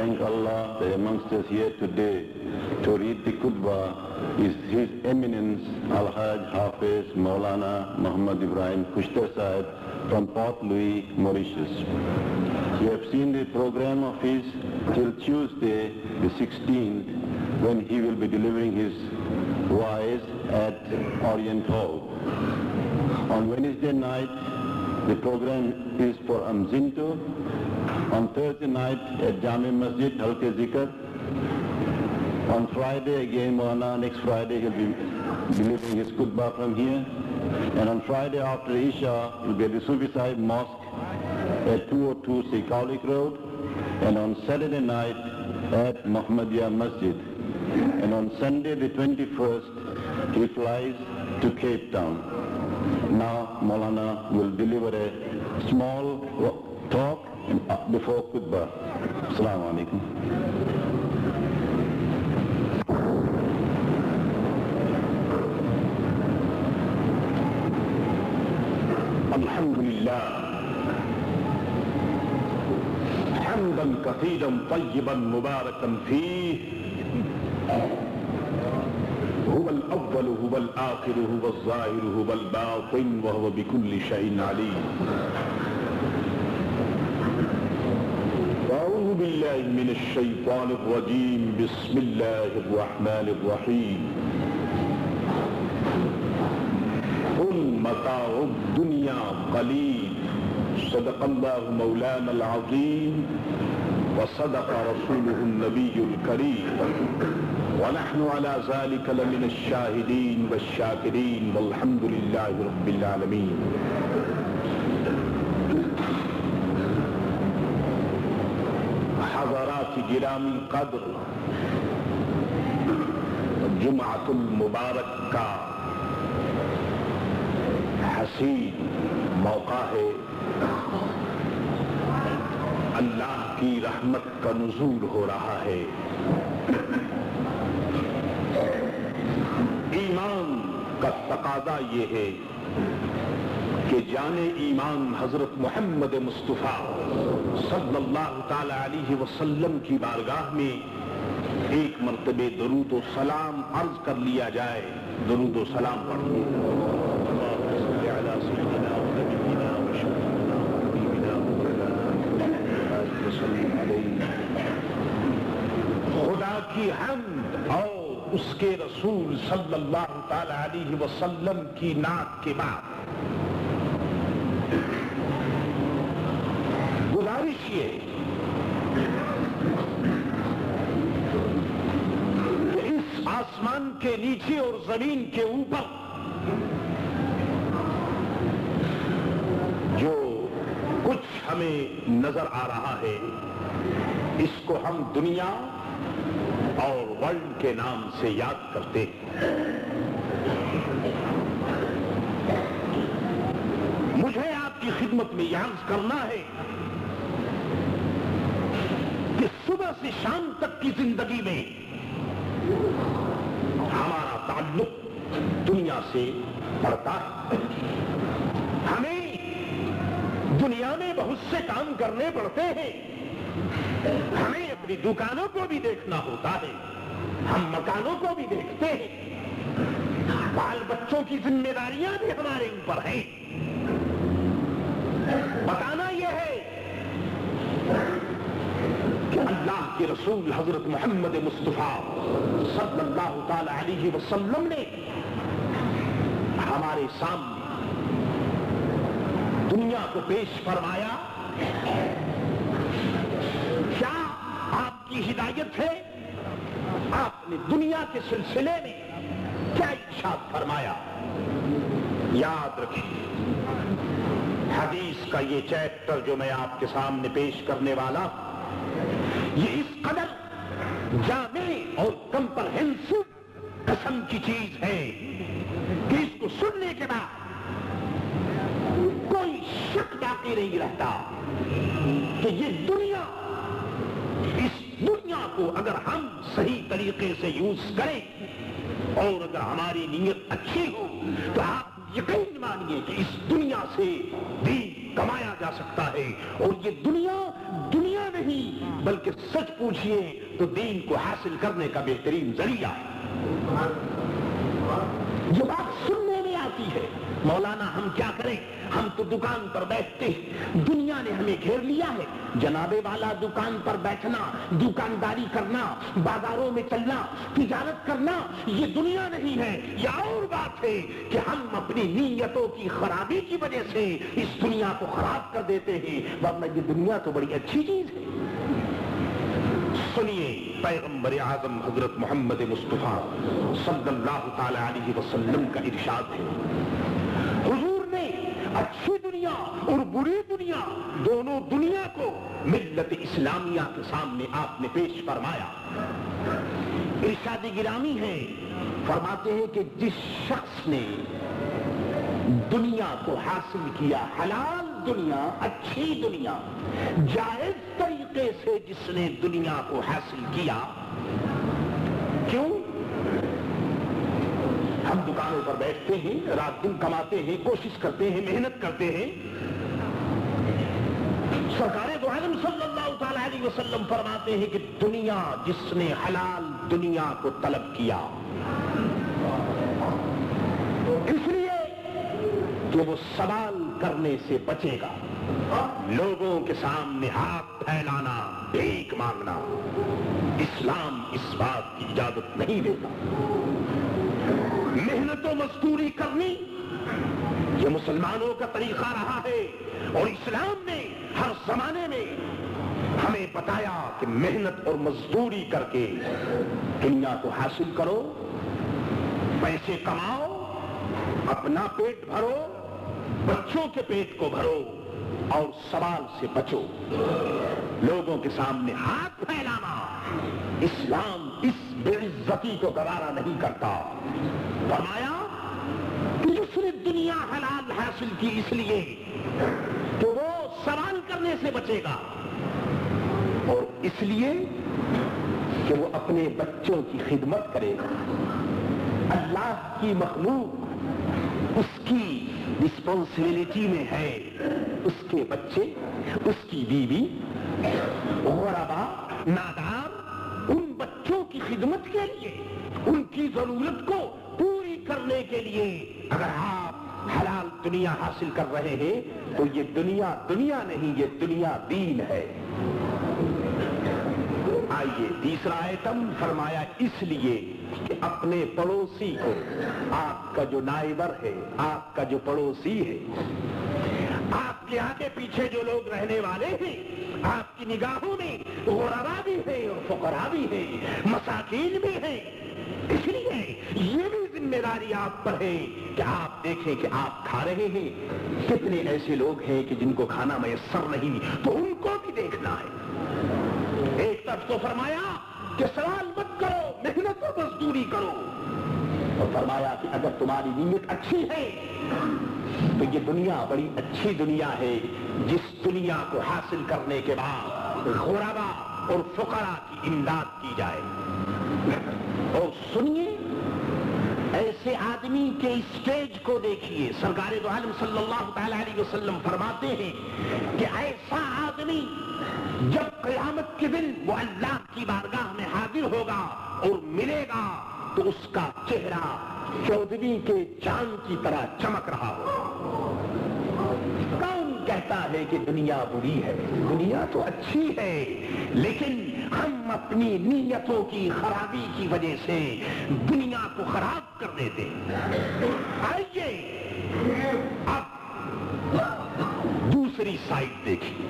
thank Allah that amongst us here today to read the khutbah is His Eminence Al-Hajj Hafiz Maulana Muhammad Ibrahim Kushtar Sahib from Port Louis, Mauritius. You have seen the program of his till Tuesday, the 16th, when he will be delivering his wise at Orient Hall. On Wednesday night, the program is for Amzinto. On Thursday night at Jami Masjid, Halke Zikr. On Friday again, Maulana, next Friday he'll be delivering his khutbah from here. And on Friday after Isha, he'll be at the Sufi Sahib Mosque at 202 Sikaulik Road. And on Saturday night at Muhammadiyah Masjid. And on Sunday the 21st, he flies to Cape Town. Now Maulana will deliver a small talk before khutbah. Assalamu alaikum. Alhamdulillah. Hamdan kathiran tayyiban mubarakan fih. هو الأول هو الآخر هو الظاهر هو الباطن وهو بكل شيء عليم. أعوذ بالله من الشيطان الرجيم. بسم الله الرحمن الرحيم. قل متاع الدنيا قليل. صدق الله مولانا العظيم وصدق رسوله النبي الكريم ونحن على ذلك لمن الشاهدين والشاكرين والحمد لله رب العالمين. حضرات گرامی قدر، جمعۃ المبارک کا حسین موقع ہے. اللہ کی رحمت کا نزول ہو رہا ہے. ایمان کا تقاضا یہ ہے کہ جان ایمان حضرت محمد مصطفیٰ صلی اللہ تعالی علیہ وسلم کی بارگاہ میں ایک مرتبہ درود و سلام عرض کر لیا جائے. درود و سلام پڑھیں. خدا کی حمد اور اس کے رسول صلی اللہ تعالی علیہ وسلم کی نعت کے بعد گزارش یہ کہ اس آسمان کے نیچے اور زمین کے اوپر جو کچھ ہمیں نظر آ رہا ہے اس کو ہم دنیا اور ورلڈ کے نام سے یاد کرتے ہیں. مجھے آپ کی خدمت میں یہ عرض کرنا ہے کہ صبح سے شام تک کی زندگی میں ہمارا تعلق دنیا سے پڑتا ہے. ہمیں دنیا میں بہت سے کام کرنے پڑتے ہیں. ہمیں اپنی دکانوں کو بھی دیکھنا ہوتا ہے. ہم مکانوں کو بھی دیکھتے ہیں. بال بچوں کی ذمہ داریاں بھی ہمارے اوپر ہیں. بتانا یہ ہے کہ اللہ کے رسول حضرت محمد مصطفیٰ صلی اللہ تعالی علیہ وسلم نے ہمارے سامنے دنیا کو پیش فرمایا. کیا آپ کی ہدایت ہے؟ آپ نے دنیا کے سلسلے میں کیا ارشاد فرمایا؟ یاد رکھیں حدیث کا یہ چیپٹر جو میں آپ کے سامنے پیش کرنے والا یہ اس قدر جامع اور کمپرہنسو قسم کی چیز ہے کہ اس کو سننے کے بعد کوئی شک باقی نہیں رہتا کہ یہ دنیا، اس دنیا کو اگر ہم صحیح طریقے سے یوز کریں اور اگر ہماری نیت اچھی ہو تو آپ یقین مانیے کہ اس دنیا سے بھی کمایا جا سکتا ہے. اور یہ دنیا میں نہیں بلکہ سچ پوچھئے تو دین کو حاصل کرنے کا بہترین ذریعہ ہے۔ جو بات سننے میں آتی ہے مولانا ہم کیا کریں، ہم تو دکان پر بیٹھتے ہیں، دنیا نے ہمیں گھیر لیا ہے، جناب والا دکان پر بیٹھنا، دکانداری کرنا، بازاروں میں چلنا، تجارت کرنا یہ دنیا نہیں ہے۔ یہ اور بات ہے کہ ہم اپنی نیتوں کی خرابی کی وجہ سے اس دنیا کو خراب کر دیتے ہیں، ورنہ یہ دنیا تو بڑی اچھی چیز ہے۔ سنیے پیغمبر اعظم حضرت محمد مصطفیٰ صلی اللہ تعالی علیہ وسلم کا ارشاد ہے، حضور نے اچھی دنیا اور بری دنیا دونوں دنیا کو ملت اسلامیہ کے سامنے آپ نے پیش فرمایا۔ ارشاد گرامی ہے، فرماتے ہیں کہ جس شخص نے دنیا کو حاصل کیا، حلال دنیا، اچھی دنیا، جائز طریقے سے جس نے دنیا کو حاصل کیا، کیوں؟ ہم دکانوں پر بیٹھتے ہیں، رات دن کماتے ہیں، کوشش کرتے ہیں، محنت کرتے ہیں۔ سرکار دو عالم صلی اللہ تعالی علیہ وسلم فرماتے ہیں کہ دنیا جس نے حلال دنیا کو طلب کیا، اس لیے کہ وہ سوال کرنے سے بچے گا، لوگوں کے سامنے ہاتھ پھیلانا، بھیک مانگنا اسلام اس بات کی اجازت نہیں دیتا۔ محنت و مزدوری کرنی یہ مسلمانوں کا طریقہ رہا ہے، اور اسلام نے ہر زمانے میں ہمیں بتایا کہ محنت اور مزدوری کر کے دنیا کو حاصل کرو، پیسے کماؤ، اپنا پیٹ بھرو، بچوں کے پیٹ کو بھرو، اور سوال سے بچو۔ لوگوں کے سامنے ہاتھ پھیلانا اسلام اس بے عزتی کو گوارا نہیں کرتا۔ فرمایا کہ جس نے دنیا حلال حاصل کی اس لیے کہ وہ سوال کرنے سے بچے گا، اور اس لیے کہ وہ اپنے بچوں کی خدمت کرے گا۔ اللہ کی مخلوق اس کی رسپانسبلٹی میں ہے، اس کے بچے، اس کی بیوی، غربا، نادار، ان بچوں کی خدمت کے لیے، ان کی ضرورت کو پوری کرنے کے لیے اگر آپ حلال دنیا حاصل کر رہے ہیں تو یہ دنیا دنیا نہیں، یہ دنیا دین ہے۔ آئیے تیسرا آیتم فرمایا اس لیے کہ اپنے پڑوسی کو، آپ کا جو نائبر ہے، آپ کا جو پڑوسی ہے، آپ کے آگے پیچھے جو لوگ رہنے والے ہیں، آپ کی نگاہوں میں غربا بھی ہے اور فقراء بھی ہے، مساکین بھی ہے، اس لیے یہ بھی ذمہ داری آپ پر ہے کہ آپ دیکھیں کہ آپ کھا رہے ہیں، کتنے ایسے لوگ ہیں کہ جن کو کھانا میسر نہیں، تو ان کو بھی دیکھنا ہے۔ ایک طرف تو فرمایا کہ سوال مت کرو، محنت و مزدوری کرو، اور فرمایا کہ اگر تمہاری نیت اچھی ہے تو یہ دنیا بڑی اچھی دنیا ہے، جس دنیا کو حاصل کرنے کے بعد غربا اور فقراء کی امداد کی جائے۔ اور سنیے ایسے آدمی کے اسٹیج کو دیکھیے، سرکار دو عالم صلی اللہ تعالی علیہ وسلم فرماتے ہیں کہ ایسا آدمی جب قیامت کے دن وہ اللہ کی بارگاہ میں حاضر ہوگا اور ملے گا تو اس کا چہرہ چودھویں کے چاند کی طرح چمک رہا ہوگا۔ کون کہتا ہے کہ دنیا بری ہے؟ دنیا تو اچھی ہے، لیکن ہم اپنی نیتوں کی خرابی کی وجہ سے دنیا کو خراب کر دیتے ہیں۔ آئیے اب دوسری سائڈ دیکھیے،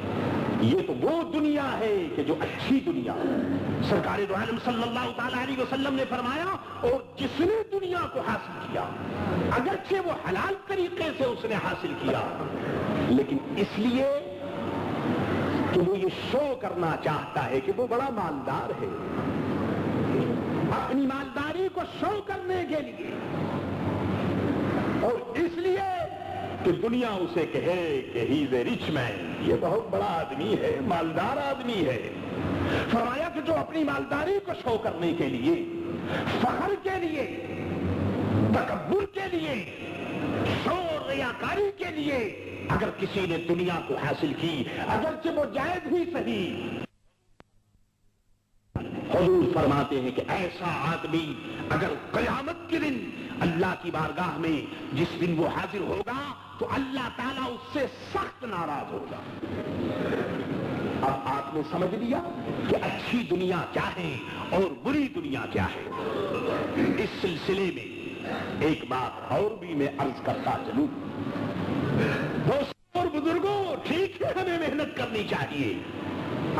یہ تو وہ دنیا ہے کہ جو اچھی دنیا ہے۔ سرکار دو عالم صلی اللہ تعالی علیہ وسلم نے فرمایا، اور جس نے دنیا کو حاصل کیا، اگرچہ وہ حلال طریقے سے اس نے حاصل کیا، لیکن اس لیے کہ وہ یہ شو کرنا چاہتا ہے کہ وہ بڑا مالدار ہے، اپنی مالداری کو شو کرنے کے لیے، اور اس لیے کہ دنیا اسے کہے کہ ہی از اے ریچ مین، یہ بہت بڑا آدمی ہے، مالدار آدمی ہے۔ فرمایا کہ جو اپنی مالداری کو شو کرنے کے لیے، فخر کے لیے، تکبر کے لیے، شور ریاکاری کے لیے اگر کسی نے دنیا کو حاصل کی، اگرچہ وہ جائز ہی صحیح، حضور فرماتے ہیں کہ ایسا آدمی اگر قیامت کے دن اللہ کی بارگاہ میں جس دن وہ حاضر ہوگا تو اللہ تعالیٰ اس سے سخت ناراض ہوگا۔ اب آپ نے سمجھ لیا کہ اچھی دنیا کیا ہے اور بری دنیا کیا ہے۔ اس سلسلے میں ایک بات اور بھی میں عرض کرتا چلوں، دوستوں اور بزرگوں، ٹھیک ہے ہمیں محنت کرنی چاہیے،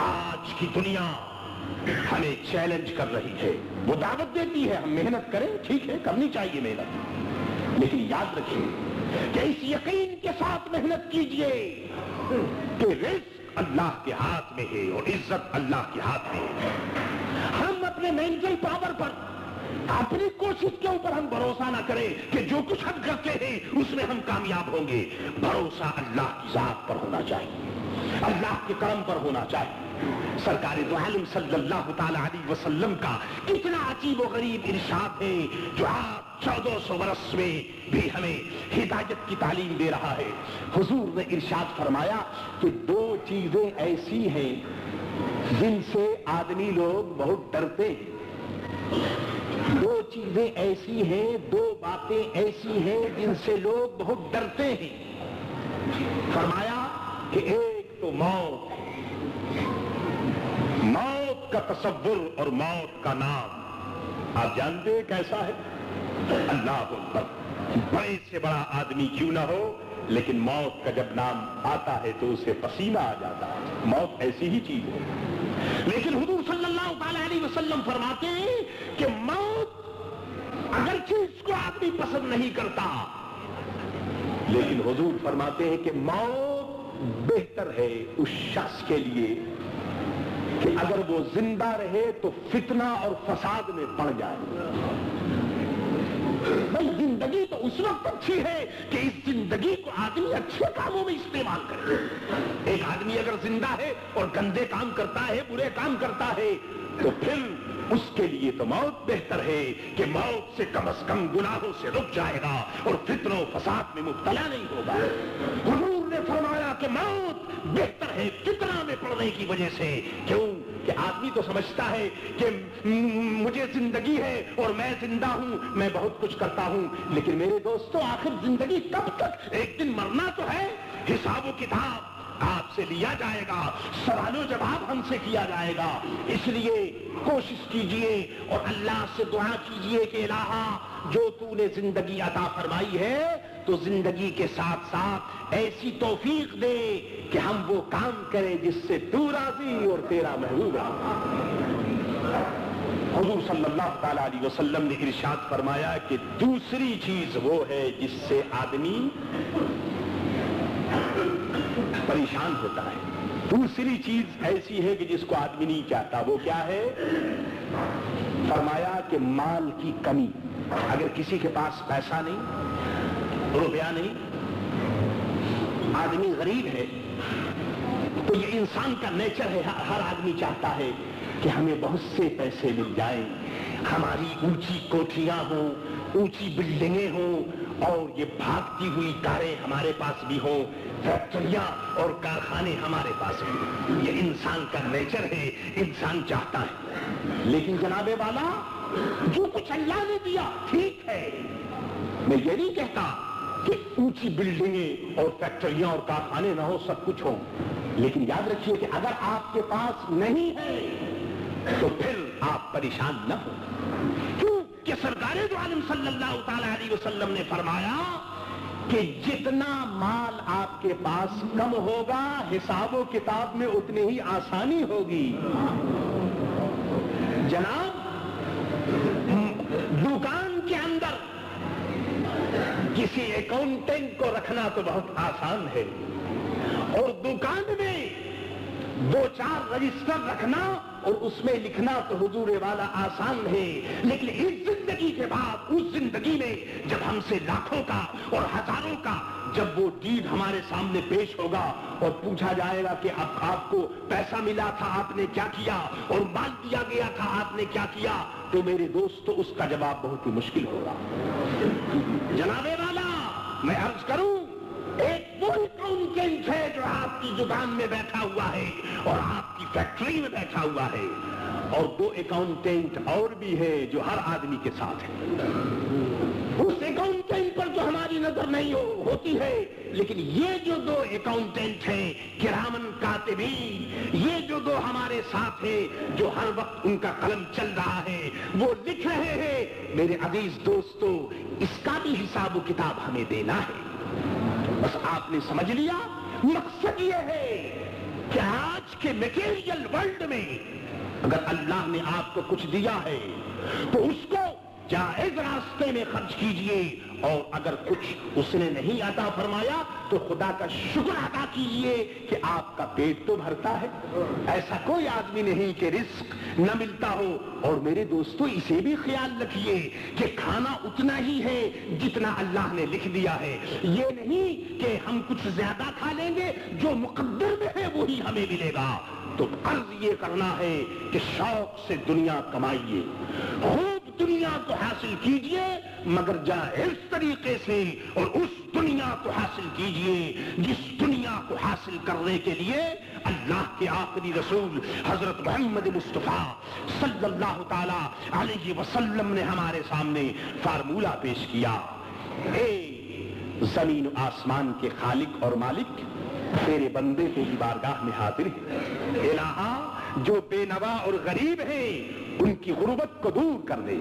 آج کی دنیا ہمیں چیلنج کر رہی ہے، وہ دعوت دیتی ہے ہم محنت کریں، ٹھیک ہے کرنی چاہیے محنت، لیکن یاد رکھیں کہ اس یقین کے ساتھ محنت کیجئے کہ رزق اللہ کے ہاتھ میں ہے اور عزت اللہ کے ہاتھ میں ہے۔ ہم اپنے مینٹل پاور پر، اپنی کوشش کے اوپر ہم بھروسہ نہ کریں کہ جو کچھ ہم کرتے ہیں اس میں ہم کامیاب ہوں گے، بھروسہ اللہ کی ذات پر ہونا چاہیے، اللہ کے کرم پر ہونا چاہیے۔ سرکار دو عالم صلی اللہ تعالی علیہ وسلم کا کتنا عجیب و غریب ارشاد ہے جو آپ 1400 برس میں بھی ہمیں ہدایت کی تعلیم دے رہا ہے۔ حضور نے ارشاد فرمایا کہ دو چیزیں ایسی ہیں جن سے آدمی لوگ بہت ڈرتے ہیں، دو چیزیں ایسی ہیں، دو باتیں ایسی ہیں جن سے لوگ بہت ڈرتے ہیں۔ فرمایا کہ ایک تو موت، موت کا تصور اور موت کا نام آپ جانتے ہیں کیسا ہے؟ اللہ اکبر، بڑے سے بڑا آدمی کیوں نہ ہو لیکن موت کا جب نام آتا ہے تو اسے پسینہ آ جاتا ہے، موت ایسی ہی چیز ہے۔ لیکن حضور صلی اللہ تعالی علیہ وسلم فرماتے ہیں کہ موت اگرچہ اس کو آدمی پسند نہیں کرتا، لیکن حضور فرماتے ہیں کہ موت بہتر ہے اس شخص کے لیے کہ اگر وہ زندہ رہے تو فتنہ اور فساد میں پڑ جائے۔ بھائی زندگی تو اس وقت اچھی ہے کہ اس زندگی کو آدمی اچھے کاموں میں استعمال کرے۔ ایک آدمی اگر زندہ ہے اور گندے کام کرتا ہے، برے کام کرتا ہے، تو پھر اس کے لیے تو موت بہتر ہے کہ موت سے کم از کم گناہوں سے رک جائے گا اور فتنوں فساد میں مبتلا نہیں ہوگا۔ حضور نے فرمایا کہ موت بہتر ہے فتنہ میں پڑنے کی وجہ سے۔ کیوں کہ آدمی تو سمجھتا ہے کہ مجھے زندگی ہے اور میں زندہ ہوں، میں بہت کچھ کرتا ہوں، لیکن میرے دوستو آخر زندگی کب تک؟ ایک دن مرنا تو ہے، حساب و کتاب آپ سے لیا جائے گا، سوال و جواب ہم سے کیا جائے گا۔ اس لیے کوشش کیجئے اور اللہ سے دعا کیجئے کہ الہا جو تو نے زندگی عطا فرمائی ہے تو زندگی کے ساتھ ساتھ ایسی توفیق دے کہ ہم وہ کام کریں جس سے تو راضی اور تیرا محبوب راضی۔ حضور صلی اللہ تعالی علیہ وسلم نے ارشاد فرمایا کہ دوسری چیز وہ ہے جس سے آدمی پریشان ہوتا ہے، دوسری چیز ایسی ہے کہ جس کو آدمی نہیں چاہتا، وہ کیا ہے؟ فرمایا کہ مال کی کمی۔ اگر کسی کے پاس پیسہ نہیں، روپیہ نہیں، آدمی غریب ہے، تو یہ انسان کا نیچر ہے، ہر آدمی چاہتا ہے کہ ہمیں بہت سے پیسے مل جائیں، ہماری اونچی کوٹھیاں ہوں، اونچی بلڈنگیں ہوں، اور یہ بھاگتی ہوئی کاریں ہمارے پاس بھی ہوں، فیکٹریاں اور کارخانے ہمارے پاس بھی ہوں۔ یہ انسان کا نیچر ہے، انسان چاہتا ہے۔ لیکن جناب والا جو کچھ اللہ نے دیا ٹھیک ہے، میں یہ نہیں کہتا کہ اونچی بلڈنگیں اور فیکٹریاں اور کارخانے نہ ہو، سب کچھ ہو، لیکن یاد رکھیے کہ اگر آپ کے پاس نہیں ہے تو پھر آپ پریشان نہ ہو۔ کیوں کہ سرکار دو عالم صلی اللہ تعالی علیہ وسلم نے فرمایا کہ جتنا مال آپ کے پاس کم ہوگا حساب و کتاب میں اتنی ہی آسانی ہوگی۔ جناب دکان کے اندر کسی اکاؤنٹنٹ کو رکھنا تو بہت آسان ہے، اور دکان میں 2-4 رجسٹر رکھنا اور اس میں لکھنا تو حضور والا آسان ہے، لیکن اس زندگی کے بعد اس زندگی میں جب ہم سے لاکھوں کا اور ہزاروں کا جب وہ ڈیڈ ہمارے سامنے پیش ہوگا اور پوچھا جائے گا کہ اب آپ کو پیسہ ملا تھا آپ نے کیا کیا، اور مال دیا گیا تھا آپ نے کیا کیا، تو میرے دوستو اس کا جواب بہت ہی مشکل ہوگا۔ جناب والا میں عرض کروں، ایک وہ اکاؤنٹنٹ ہے جو آپ کی کی دکان میں بیٹھا ہوا ہے اور آپ کی فیکٹری میں بیٹھا ہوا ہے، اور 2 اکاؤنٹنٹ اور بھی ہے جو ہر آدمی کے ساتھ ہے۔ اس اکاؤنٹنٹ پر تو ہماری نظر نہیں ہوتی ہے، لیکن یہ جو 2 اکاؤنٹنٹ ہیں کرامن کاتبین، یہ جو 2 ہمارے ساتھ ہیں جو ہر وقت ان کا قلم چل رہا ہے، وہ لکھ رہے ہیں۔ میرے عزیز دوستو، اس کا بھی حساب و کتاب ہمیں دینا ہے۔ بس آپ نے سمجھ لیا، مقصد یہ ہے کہ آج کے میٹیریل ورلڈ میں اگر اللہ نے آپ کو کچھ دیا ہے تو اس کو جائز راستے میں خرچ کیجئے، اور اگر کچھ اس نے نہیں عطا فرمایا تو خدا کا شکر ادا کیجئے کہ آپ کا پیٹ تو بھرتا ہے۔ ایسا کوئی آدمی نہیں کہ رزق نہ ملتا ہو۔ اور میرے دوستو، اسے بھی خیال رکھیے کہ کھانا اتنا ہی ہے جتنا اللہ نے لکھ دیا ہے، یہ نہیں کہ ہم کچھ زیادہ کھا لیں گے، جو مقدر میں ہے وہی ہمیں ملے گا۔ تو عرض یہ کرنا ہے کہ شوق سے دنیا کمائیے، خوب دنیا کو حاصل کیجئے، مگر جائز طریقے سے، اور اس دنیا کو حاصل کیجئے جس دنیا کو حاصل کرنے کے لیے اللہ کے آخری رسول حضرت محمد مصطفیٰ صلی اللہ تعالی علیہ وسلم نے ہمارے سامنے فارمولہ پیش کیا۔ اے زمین و آسمان کے خالق اور مالک، تیرے بندے تیری بارگاہ میں حاضر ہیں۔ الہا، جو بے نوا اور غریب ہیں ان کی غربت کو دور کر دے،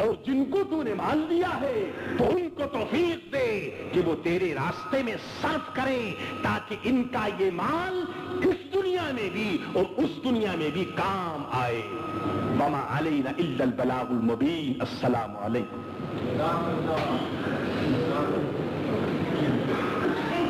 اور جن کو تو نے مان لیا ہے تو ان کو توفیق دے کہ وہ تیرے راستے میں صرف کریں، تاکہ ان کا یہ مال اس دنیا میں بھی اور اس دنیا میں بھی کام آئے۔ وما علینا الا البلاغ المبین۔ السلام علیکم۔